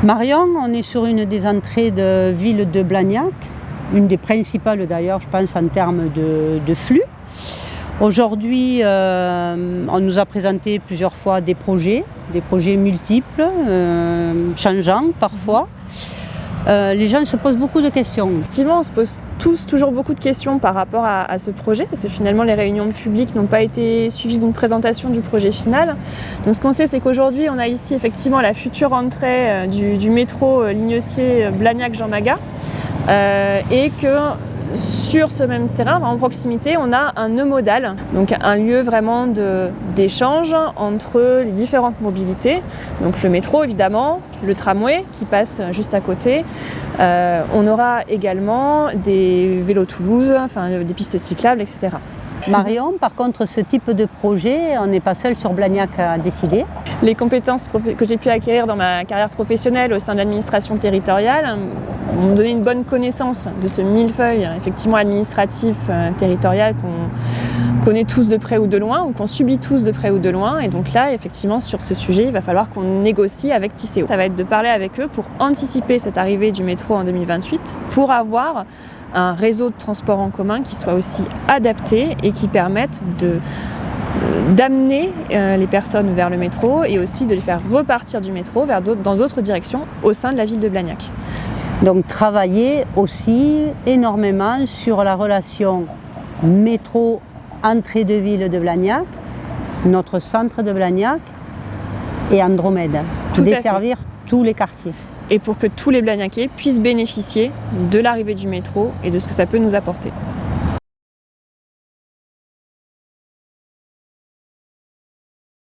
Marion, on est sur une des entrées de ville de Blagnac, une des principales d'ailleurs, je pense, en termes de flux. Aujourd'hui, on nous a présenté plusieurs fois des projets multiples, changeants parfois. Les gens se posent beaucoup de questions. Effectivement, on se pose toujours beaucoup de questions par rapport à ce projet, parce que finalement les réunions publiques n'ont pas été suivies d'une présentation du projet final. Donc ce qu'on sait, c'est qu'aujourd'hui on a ici effectivement la future entrée du métro Lignocier Blagnac-Jean Magat, et que sur ce même terrain, en proximité, on a un nœud modal, donc un lieu vraiment d'échange entre les différentes mobilités. Donc le métro évidemment, le tramway qui passe juste à côté. On aura également des vélos Toulouse, des pistes cyclables, etc. Marion, par contre, ce type de projet, on n'est pas seul sur Blagnac à décider. Les compétences que j'ai pu acquérir dans ma carrière professionnelle au sein de l'administration territoriale m'ont donné une bonne connaissance de ce millefeuille effectivement administratif territorial qu'on connaît tous de près ou de loin, ou qu'on subit tous de près ou de loin. Et donc là, effectivement, sur ce sujet, il va falloir qu'on négocie avec Tisséo. Ça va être de parler avec eux pour anticiper cette arrivée du métro en 2028, pour avoir un réseau de transport en commun qui soit aussi adapté et qui permette d'amener les personnes vers le métro et aussi de les faire repartir du métro dans d'autres directions au sein de la ville de Blagnac. Donc travailler aussi énormément sur la relation métro entrée de ville de Blagnac, notre centre de Blagnac et Andromède, desservir tous les quartiers. Et pour que tous les Blagnacais puissent bénéficier de l'arrivée du métro et de ce que ça peut nous apporter.